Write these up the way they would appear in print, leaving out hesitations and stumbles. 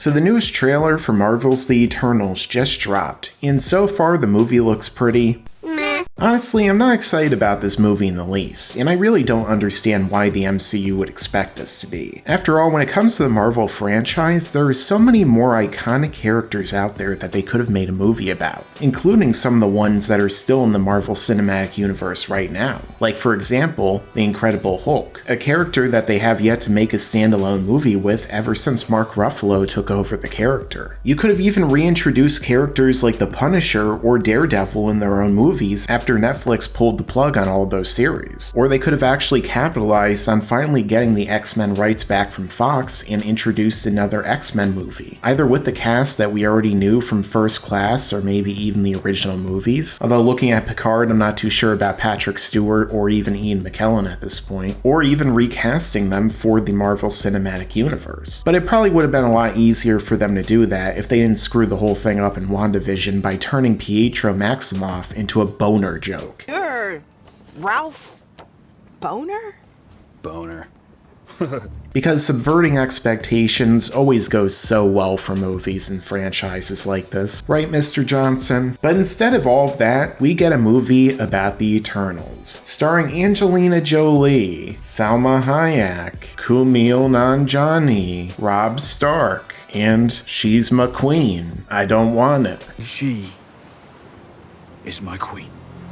So the newest trailer for Marvel's The Eternals just dropped, and so far the movie looks pretty meh. Honestly, I'm not excited about this movie in the least, and I really don't understand why the MCU would expect us to be. After all, when it comes to the Marvel franchise, there are so many more iconic characters out there that they could have made a movie about, including some of the ones that are still in the Marvel Cinematic Universe right now. Like, for example, the Incredible Hulk, a character that they have yet to make a standalone movie with ever since Mark Ruffalo took over the character. You could have even reintroduced characters like the Punisher or Daredevil in their own movies after Netflix pulled the plug on all of those series. Or they could have actually capitalized on finally getting the X-Men rights back from Fox and introduced another X-Men movie, either with the cast that we already knew from First Class or maybe even the original movies. Although looking at Picard, I'm not too sure about Patrick Stewart or even Ian McKellen at this point, or even recasting them for the Marvel Cinematic Universe. But it probably would have been a lot easier for them to do that if they didn't screw the whole thing up in WandaVision by turning Pietro Maximoff into a boner joke. You're Ralph Boner? Boner. Because subverting expectations always goes so well for movies and franchises like this, right, Mr. Johnson? But instead of all of that, we get a movie about the Eternals, starring Angelina Jolie, Salma Hayek, Kumail Nanjiani, Robb Stark, and she's my queen. I don't want it. She is my queen.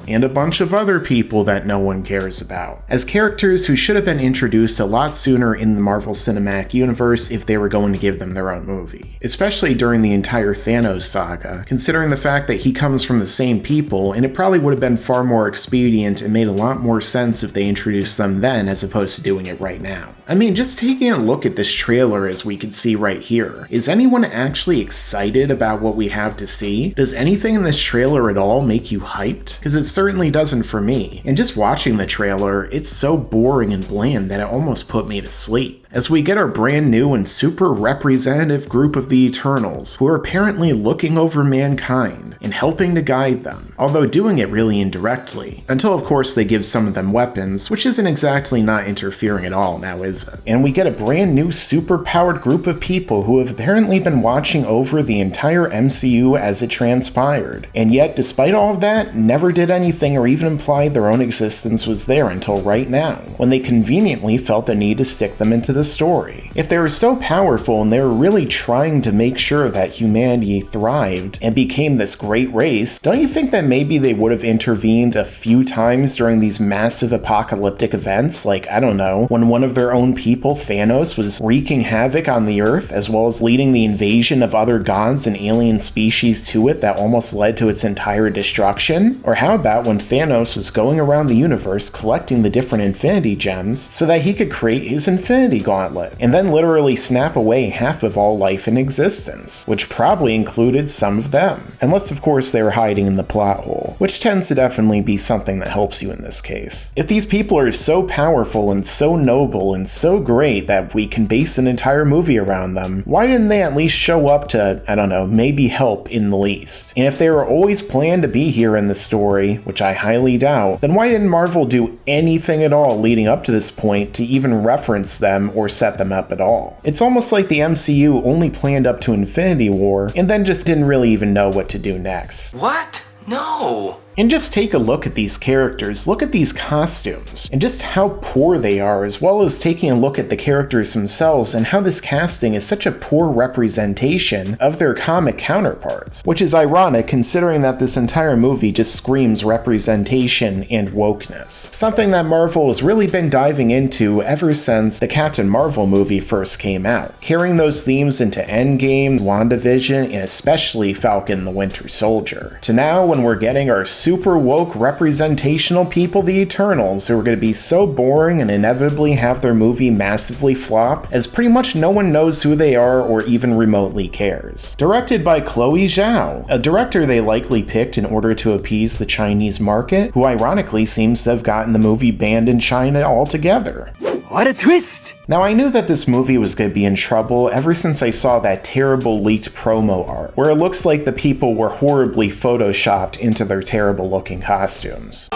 And a bunch of other people that no one cares about, as characters who should have been introduced a lot sooner in the Marvel Cinematic Universe if they were going to give them their own movie. Especially during the entire Thanos saga, considering the fact that he comes from the same people, and it probably would have been far more expedient and made a lot more sense if they introduced them then as opposed to doing it right now. I mean, just taking a look at this trailer as we can see right here, is anyone actually excited about what we have to see? Does anything in this trailer at all make you hyped? Because it certainly doesn't for me. And just watching the trailer, it's so boring and bland that it almost put me to sleep. As we get our brand new and super representative group of the Eternals, who are apparently looking over mankind and helping to guide them, although doing it really indirectly, until of course they give some of them weapons, which isn't exactly not interfering at all now, is it? And we get a brand new super-powered group of people who have apparently been watching over the entire MCU as it transpired, and yet despite all of that, never did anything or even implied their own existence was there until right now, when they conveniently felt the need to stick them into the story. If they were so powerful and they were really trying to make sure that humanity thrived and became this great race, don't you think that maybe they would have intervened a few times during these massive apocalyptic events? Like, I don't know, when one of their own people, Thanos, was wreaking havoc on the Earth, as well as leading the invasion of other gods and alien species to it that almost led to its entire destruction? Or how about when Thanos was going around the universe collecting the different Infinity Gems so that he could create his Infinity Gauntlet, and then literally snap away half of all life in existence, which probably included some of them. Unless of course they were hiding in the plot hole, which tends to definitely be something that helps you in this case. If these people are so powerful and so noble and so great that we can base an entire movie around them, why didn't they at least show up to, I don't know, maybe help in the least? And if they were always planned to be here in the story, which I highly doubt, then why didn't Marvel do anything at all leading up to this point to even reference them or set them up at all? It's almost like the MCU only planned up to Infinity War and then just didn't really even know what to do next. What? No. And just take a look at these characters, look at these costumes, and just how poor they are, as well as taking a look at the characters themselves and how this casting is such a poor representation of their comic counterparts, which is ironic considering that this entire movie just screams representation and wokeness. Something that Marvel has really been diving into ever since the Captain Marvel movie first came out, carrying those themes into Endgame, WandaVision, and especially Falcon the Winter Soldier, to now when we're getting our super woke representational people, the Eternals, who are going to be so boring and inevitably have their movie massively flop, as pretty much no one knows who they are or even remotely cares. Directed by Chloe Zhao, a director they likely picked in order to appease the Chinese market, who ironically seems to have gotten the movie banned in China altogether. What a twist! Now, I knew that this movie was going to be in trouble ever since I saw that terrible leaked promo art, where it looks like the people were horribly photoshopped into their terrible looking costumes.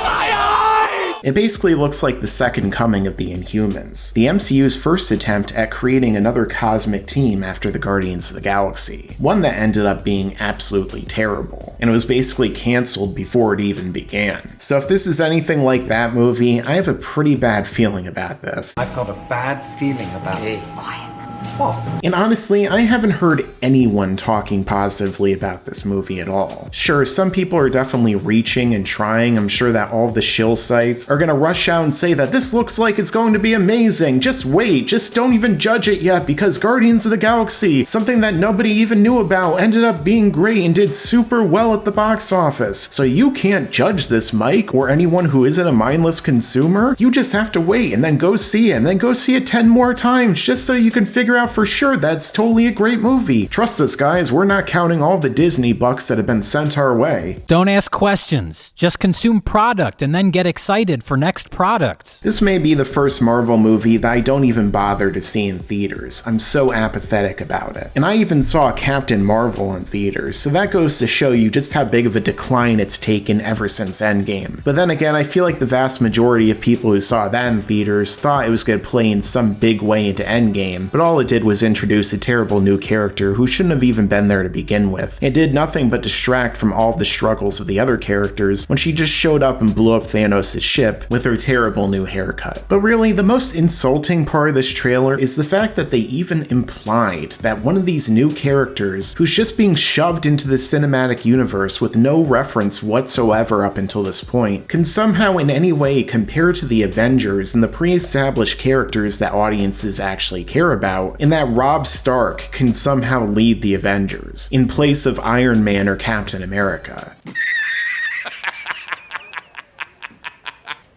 It basically looks like the second coming of the Inhumans, the MCU's first attempt at creating another cosmic team after the Guardians of the Galaxy, one that ended up being absolutely terrible, and it was basically cancelled before it even began. So if this is anything like that movie, I have a pretty bad feeling about this. I've got a bad feeling about it. Quiet. What? And honestly, I haven't heard anyone talking positively about this movie at all. Sure, some people are definitely reaching and trying. I'm sure that all the shill sites are gonna rush out and say that this looks like it's going to be amazing. Just wait, just don't even judge it yet, because Guardians of the Galaxy, something that nobody even knew about, ended up being great and did super well at the box office. So you can't judge this, Mike, or anyone who isn't a mindless consumer. You just have to wait and then go see it, and then go see it 10 more times just so you can figure out for sure that's totally a great movie. Trust us, guys, we're not counting all the Disney bucks that have been sent our way. Don't ask questions. Just consume product and then get excited for next product. This may be the first Marvel movie that I don't even bother to see in theaters. I'm so apathetic about it. And I even saw Captain Marvel in theaters, so that goes to show you just how big of a decline it's taken ever since Endgame. But then again, I feel like the vast majority of people who saw that in theaters thought it was going to play in some big way into Endgame, but all it did was introduce a terrible new character who shouldn't have even been there to begin with. It did nothing but distract from all the struggles of the other characters when she just showed up and blew up Thanos' ship with her terrible new haircut. But really, the most insulting part of this trailer is the fact that they even implied that one of these new characters, who's just being shoved into the cinematic universe with no reference whatsoever up until this point, can somehow in any way compare to the Avengers and the pre-established characters that audiences actually care about, and that Rob Stark can somehow lead the Avengers, in place of Iron Man or Captain America.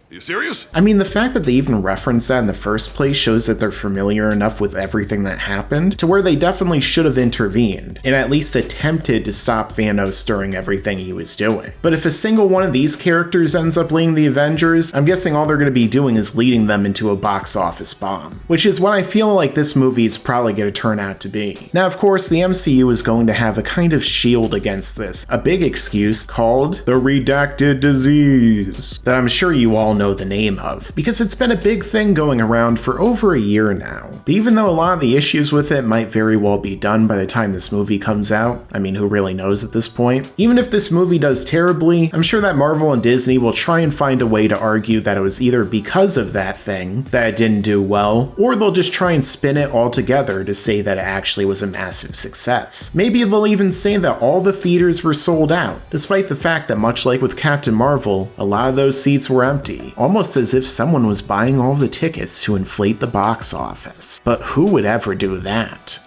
You serious? I mean, the fact that they even reference that in the first place shows that they're familiar enough with everything that happened to where they definitely should have intervened, and at least attempted to stop Thanos during everything he was doing. But if a single one of these characters ends up leading the Avengers, I'm guessing all they're going to be doing is leading them into a box office bomb, which is what I feel like this movie is probably going to turn out to be. Now, of course, the MCU is going to have a kind of shield against this, a big excuse called the redacted disease, that I'm sure you all know the name of, because it's been a big thing going around for over a year now. But even though a lot of the issues with it might very well be done by the time this movie comes out, I mean, who really knows at this point? Even if this movie does terribly, I'm sure that Marvel and Disney will try and find a way to argue that it was either because of that thing that it didn't do well, or they'll just try and spin it all together to say that it actually was a massive success. Maybe they'll even say that all the theaters were sold out, despite the fact that much like with Captain Marvel, a lot of those seats were empty, almost as if someone was buying all the tickets to inflate the box office. But who would ever do that?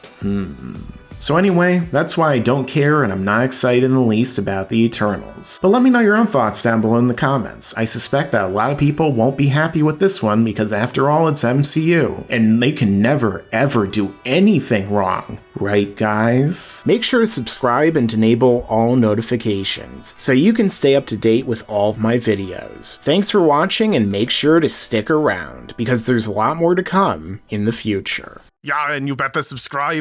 So anyway, that's why I don't care and I'm not excited in the least about the Eternals. But let me know your own thoughts down below in the comments. I suspect that a lot of people won't be happy with this one because after all, it's MCU. And they can never ever do anything wrong. Right, guys? Make sure to subscribe and enable all notifications so you can stay up to date with all of my videos. Thanks for watching and make sure to stick around because there's a lot more to come in the future. Yeah, and you better subscribe.